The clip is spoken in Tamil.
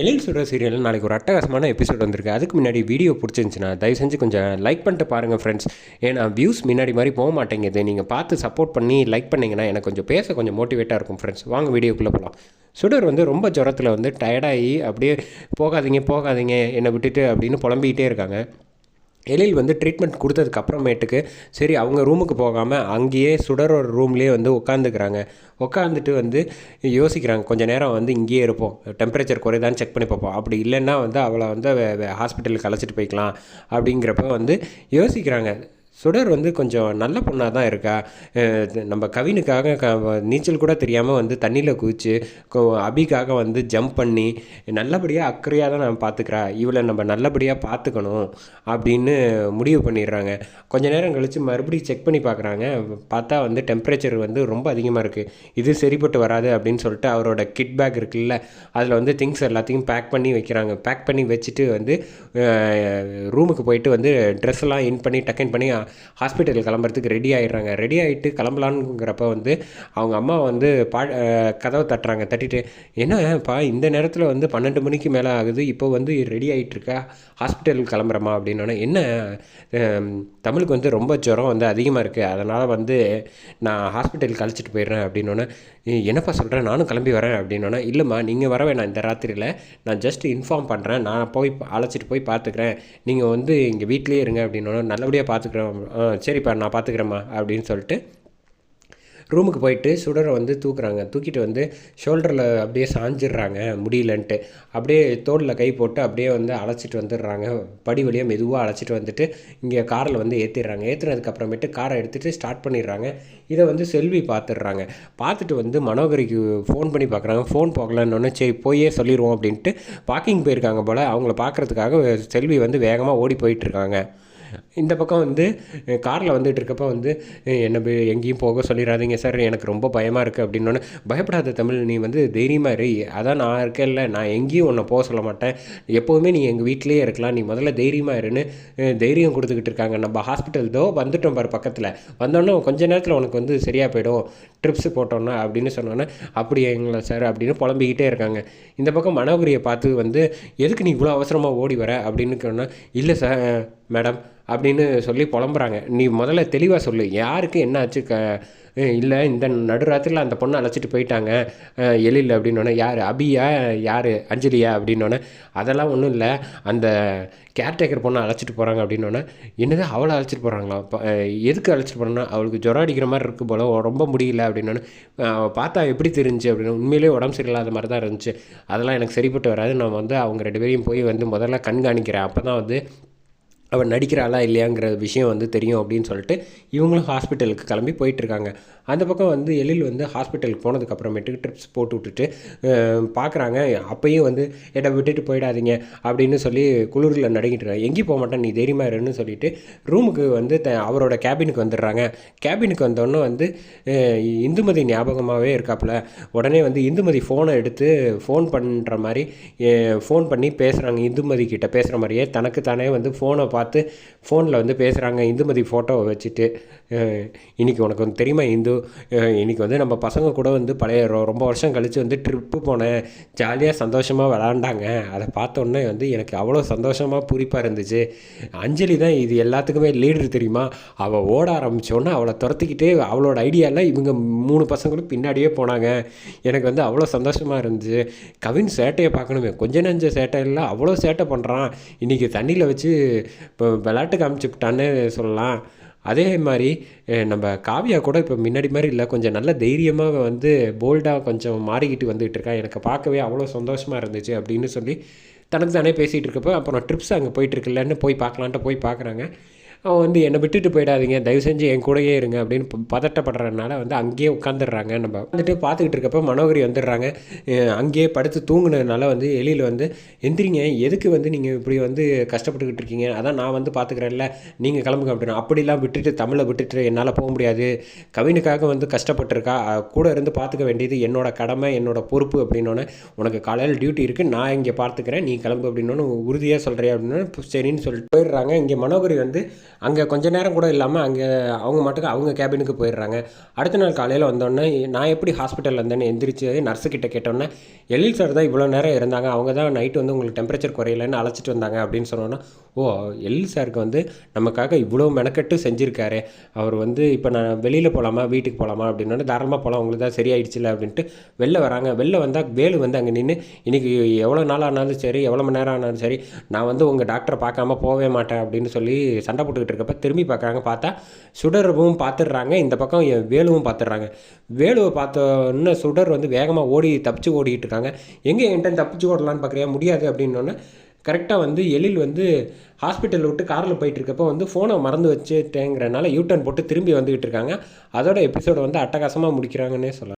எழில் சுடர் சீரியலில் நாளைக்கு ஒரு அட்டகாசமான எபிசோட் வந்திருக்கு. அதுக்கு முன்னாடி வீடியோ பிடிச்சிருந்துச்சுன்னா தயவு செஞ்சு கொஞ்சம் லைக் பண்ணிட்டு பாருங்கள் ஃப்ரெண்ட்ஸ். ஏன்னா வியூஸ் முன்னாடி மாதிரி போக மாட்டேங்குது. நீங்கள் பார்த்து சப்போர்ட் பண்ணி லைக் பண்ணிங்கன்னா எனக்கு கொஞ்சம் பேச கொஞ்சம் மோட்டிவேட்டாக இருக்கும் ஃப்ரெண்ட்ஸ். வாங்க வீடியோக்குள்ளே போகலாம். சுடர் ரொம்ப ஜுரத்தில் டயர்டாகி அப்படியே போகாதீங்க என்னை விட்டுட்டு அப்படின்னு புலம்பிக்கிட்டே இருக்காங்க. எழில் ட்ரீட்மெண்ட் கொடுத்ததுக்கு அப்புறமேட்டுக்கு சரி அவங்க ரூமுக்கு போகாமல் அங்கேயே சுடரோட ரூம்லேயே உட்காந்துக்கிறாங்க. உட்காந்துட்டு யோசிக்கிறாங்க, கொஞ்சம் நேரம் இங்கேயே இருப்போம், டெம்பரேச்சர் குறைதான்னு செக் பண்ணி பார்ப்போம், அப்படி இல்லைன்னா அவளை ஹாஸ்பிட்டலுக்கு அழைச்சிட்டு போய்க்கலாம் அப்படிங்கிறப்ப யோசிக்கிறாங்க. சுடர் கொஞ்சம் நல்ல பொண்ணாக தான் இருக்கா. நம்ம கவினுக்காக நீச்சல் கூட தெரியாமல் தண்ணியில் குதிச்சு அபிக்காக ஜம்ப் பண்ணி நல்லபடியாக அக்கறையாக தான் நம்ம பார்த்துக்கிறா. இவளை நம்ம நல்லபடியாக பார்த்துக்கணும் அப்படின்னு முடிவு பண்ணிடுறாங்க. கொஞ்சம் நேரம் கழித்து மறுபடியும் செக் பண்ணி பார்க்குறாங்க. பார்த்தா டெம்பரேச்சர் ரொம்ப அதிகமாக இருக்குது. இது சரிப்பட்டு வராது அப்படின்னு சொல்லிட்டு அவரோட கிட் பேக் இருக்குல்ல, அதில் திங்ஸ் எல்லாத்தையும் பேக் பண்ணி வைக்கிறாங்க. பேக் பண்ணி வச்சுட்டு ரூமுக்கு போயிட்டு ட்ரெஸ் எல்லாம் இன் பண்ணி டக்கன் பண்ணி ஹாஸ்பிட்டல் கிளம்புறதுக்கு ரெடி ஆகிடுறாங்க. ரெடி ஆகிட்டு கிளம்பலான்ங்கிறப்ப அவங்க அம்மா கதவை தட்டுறாங்க. தட்டிட்டு என்னப்பா இந்த நேரத்தில் 12 மணிக்கு மேலே ஆகுது, இப்போ ரெடி ஆகிட்டுருக்கா, ஹாஸ்பிட்டலுக்கு கிளம்புறமா அப்படின்னோடனே, என்ன தமிழுக்கு ரொம்ப ஜுரம் அதிகமாக இருக்குது, அதனால் நான் ஹாஸ்பிட்டலுக்கு அழைச்சிட்டு போயிடுறேன் அப்படின்னோடனே, என்னப்பா சொல்கிறேன், நானும் கிளம்பி வரேன் அப்படின்னோடனே, இல்லைம்மா நீங்கள் வர வேணாம், இந்த ராத்திரியில் நான் ஜஸ்ட் இன்ஃபார்ம் பண்ணுறேன், நான் போய் அழைச்சிட்டு போய் பார்த்துக்கிறேன், நீங்கள் இங்கே வீட்லேயே இருங்க அப்படின்னோடனே, நல்லபடியாக பார்த்துக்குறேன், சரிப்பா நான் பார்த்துக்கிறேம்மா அப்படின்னு சொல்லிட்டு ரூமுக்கு போயிட்டு சுடரை தூக்குறாங்க. தூக்கிட்டு ஷோல்டரில் அப்படியே சாஞ்சிடுறாங்க முடியலன்ட்டு. அப்படியே தோளில் கை போட்டு அப்படியே அழைச்சிட்டு வந்துடுறாங்க. படி வழியாக மெதுவாக அழைச்சிட்டு இங்கே காரில் ஏற்றிடுறாங்க. ஏற்றுனதுக்கப்புறமேட்டு காரை எடுத்துகிட்டு ஸ்டார்ட் பண்ணிடுறாங்க. இதை செல்வி பார்த்துடுறாங்க. பார்த்துட்டு மனோகரிக்கு ஃபோன் பண்ணி பார்க்குறாங்க. ஃபோன் போகலன்னொன்னே சரி போயே சொல்லிடுவோம் அப்படின்ட்டு பார்க்கிங் போயிருக்காங்க போல். அவங்கள பார்க்குறதுக்காக செல்வி வேகமாக ஓடி போயிட்டுருக்காங்க. இந்த பக்கம் காரில் இருக்கப்போ என்னை எங்கேயும் போக சொல்லிடாதீங்க சார், எனக்கு ரொம்ப பயமாக இருக்குது அப்படின்னோடனே, பயப்படாத தமிழ், நீ தைரியமாக இரு, அதான் நான் இருக்கேன்ல, நான் எங்கேயும் உன்னை போக சொல்ல மாட்டேன், எப்போவுமே நீ எங்கள் வீட்டிலேயே இருக்கலாம், நீ முதல்ல தைரியமாக இருன்னு தைரியம் கொடுத்துக்கிட்டு இருக்காங்க. நம்ம ஹாஸ்பிட்டல் வந்துட்டோம் பாரு பக்கத்தில், வந்தோன்னே கொஞ்ச நேரத்தில் உனக்கு சரியாக போயிடும், ட்ரிப்ஸு போட்டோன்னா அப்படின்னு சொன்னோன்னே, அப்படியே எங்களை சார் அப்படின்னு புலம்பிக்கிட்டே இருக்காங்க. இந்த பக்கம் மனோகரியை பார்த்து எதுக்கு நீ இவ்வளோ அவசரமாக ஓடி வர அப்படின்னு சொன்னால், இல்லை சார் மேடம் அப்படின்னு சொல்லி புலம்புறாங்க. நீ முதல்ல தெளிவாக சொல்லு, யாருக்கு என்ன ஆச்சு, இல்லை இந்த நடுராத்திரியில் அந்த பொண்ணை அழைச்சிட்டு போயிட்டாங்க எழில் அப்படின்னோடனே, யார் அபியா, யார் அஞ்சலியா அப்படின்னோடனே, அதெல்லாம் ஒன்றும் இல்லை, அந்த கேர்டேக்கர் பொண்ணை அழைச்சிட்டு போகிறாங்க அப்படின்னோடனே, என்னது அவளை அழைச்சிட்டு போகிறாங்களா, எதுக்கு அழைச்சிட்டு போகிறாங்கன்னா, அவளுக்கு ஜுரம் அடிக்கிற மாதிரி இருக்குது போல், ரொம்ப முடியல அப்படின்னோடனே, பார்த்தா எப்படி தெரிஞ்சு அப்படின்னு, உண்மையிலே உடம்பு சரியில்லாத மாதிரி தான் இருந்துச்சு, அதெல்லாம் எனக்கு சரிப்பட்டு வராது, நான் அவங்க 2 பேரையும் போய் முதல்ல கண்காணிக்கிறேன், அப்போ தான் அவள் நடிக்கிறாளா இல்லையாங்கிற விஷயம் தெரியும் அப்படின்னு சொல்லிட்டு இவங்களும் ஹாஸ்பிட்டலுக்கு கிளம்பி போயிட்டுருக்காங்க. அந்த பக்கம் எழில் ஹாஸ்பிட்டலுக்கு போனதுக்கப்புறமேட்டுக்கு ட்ரிப்ஸ் போட்டு விட்டுட்டு பார்க்குறாங்க. அப்பையும் என்னை விட்டுட்டு போயிடாதீங்க அப்படின்னு சொல்லி குளிரில் நடுங்கிட்டு இருக்காங்க. எங்கேயும் போக மாட்டேன், நீ தைரியமாக இருன்னு சொல்லிட்டு ரூமுக்கு அவரோட கேபினுக்கு வந்துடுறாங்க. கேபினுக்கு வந்தோடனே இந்துமதி ஞாபகமாகவே இருக்காப்புல. உடனே இந்துமதி ஃபோனை எடுத்து ஃபோன் பண்ணுற மாதிரி ஃபோன் பண்ணி பேசுகிறாங்க. இந்துமதி கிட்ட பேசுகிற மாதிரியே தனக்கு தானே ஃபோனை பார்த்து ஃபோனில் பேசுகிறாங்க. இந்துமதி ஃபோட்டோவை வச்சுட்டு, இன்றைக்கி உனக்கு தெரியுமா இந்து, இன்றைக்கி நம்ம பசங்க கூட பழைய ரொம்ப வருஷம் கழித்து ட்ரிப்பு போனேன், ஜாலியாக சந்தோஷமாக விளாண்டாங்க, அதை பார்த்தோன்னே எனக்கு அவ்வளோ சந்தோஷமாக பூரிப்பாக இருந்துச்சு. அஞ்சலி தான் இது எல்லாத்துக்குமே லீடர் தெரியுமா, அவள் ஓட ஆரம்பித்தோன்னே அவளை துரத்திக்கிட்டே அவளோட ஐடியாவில் இவங்க 3 பசங்களும் பின்னாடியே போனாங்க, எனக்கு அவ்வளோ சந்தோஷமாக இருந்துச்சு. கவின் சேட்டையை பார்க்கணுமே, கொஞ்சம் நஞ்ச சேட்டை இல்லை, அவ்வளோ சேட்டை பண்ணுறான், இன்றைக்கி தண்ணியில் வச்சு இப்போ விளையாட்டு காமிச்சுட்டான்னு சொல்லலாம். அதே மாதிரி நம்ம காவியா கூட இப்போ முன்னாடி மாதிரி இல்லை, கொஞ்சம் நல்ல தைரியமாக போல்டாக கொஞ்சம் மாறிக்கிட்டு வந்துகிட்டு இருக்கா, எனக்கு பார்க்கவே அவ்வளோ சந்தோஷமாக இருந்துச்சு அப்படின்னு சொல்லி தனக்கு தானே பேசிகிட்டு இருக்கப்போ, அப்புறம் ட்ரிப்ஸ் அங்கே போயிட்டுருக்குல்லன்னு போய் பார்க்கலான்ட்டு போய் பார்க்குறாங்க. அவன் என்னை விட்டுட்டு போயிடாதீங்க, தயவு செஞ்சு என் கூடயே இருங்க அப்படின்னு பதட்டப்படுறதுனால அங்கேயே உட்காந்துடுறாங்க. நம்ம பார்த்துக்கிட்டு இருக்கப்போ மனோகரி வந்துடுறாங்க. அங்கேயே படுத்து தூங்குனதுனால எழில் எந்திரிங்க, எதுக்கு நீங்கள் இப்படி கஷ்டப்பட்டுக்கிட்டு இருக்கீங்க, அதான் நான் பார்த்துக்கிறேன்ல, நீங்கள் கிளம்புங்க அப்படின்னா, அப்படிலாம் விட்டுட்டு தமிழை விட்டுட்டு என்னால் போக முடியாது, கவினுக்காக கஷ்டப்பட்டுருக்கா, கூட இருந்து பார்த்துக்க வேண்டியது என்னோட கடமை, என்னோட பொறுப்பு அப்படின்னோடனே, உனக்கு காலையில் டியூட்டி இருக்குது, நான் இங்கே பார்த்துக்கிறேன், நீ கிளம்பு அப்படின்னோன்னு உறுதியாக சொல்கிறேன் அப்படின்னா சரின்னு சொல்லிட்டு போயிடுறாங்க. இங்கே மனோகரி அங்கே கொஞ்ச நேரம் கூட இல்லாமல் அங்கே அவங்க மட்டும் அவங்க கேபினுக்கு போயிடுறாங்க. அடுத்த நாள் காலையில் வந்தோடனே நான் எப்படி ஹாஸ்பிட்டலில் இருந்தேன்னு எந்திரிச்சு நர்ஸுக்கிட்ட கேட்டோன்னே, எழில் சார் தான் இவ்வளோ நேரம் இருந்தாங்க, அவங்க தான் நைட்டு வந்து உங்களுக்கு டெம்பரேச்சர் குறையலன்னு அழைச்சிட்டு வந்தாங்க அப்படின்னு சொன்னோன்னா, ஓ எழில் சாருக்கு வந்து நமக்காக இவ்வளோ மெனக்கெட்டு செஞ்சுருக்காரு, அவர் வந்து இப்போ நான் வெளியில் போகலாமா வீட்டுக்கு போகலாமா அப்படின்னோடனே, தாராளமாக போகலாம் உங்களுக்கு தான் சரியாயிடுச்சுல அப்படின்ட்டு வெளில வராங்க. வெளில வந்தால் வேலு வந்து அங்கே நின்று, இன்றைக்கி எவ்வளோ நாள் ஆனாலும் சரி, எவ்வளோ மணி நேரம் ஆனாலும் சரி, நான் வந்து உங்கள் டாக்டரை பார்க்காம போகவே மாட்டேன் அப்படின்னு சொல்லி சண்டை போட்டுக்கிட்டு இருக்கப்ப திரும்பி பார்க்குறாங்க. பார்த்தா சுடரவும் பார்த்துடுறாங்க, இந்த பக்கம் வேலுவும் பார்த்துடுறாங்க. வேலுவை பார்த்தோன்னே சுடர் வந்து வேகமாக தப்பிச்சு ஓடிட்டு இருக்காங்க. எங்கே என்கிட்ட தப்பிச்சு ஓடலான்னு பார்க்குறியா, முடியாது அப்படின்னோடனே கரெக்டாக வந்து எழில் வந்து ஹாஸ்பிட்டலில் விட்டு காரில் போயிட்டுருக்கப்போ வந்து ஃபோனை மறந்து வச்சுட்டேங்கிறனால யூட்டர்ன் போட்டு திரும்பி வந்துக்கிட்டு இருக்காங்க. அதோட எபிசோடை வந்து அட்டகாசமாக முடிக்கிறாங்கன்னே சொல்லலாம்.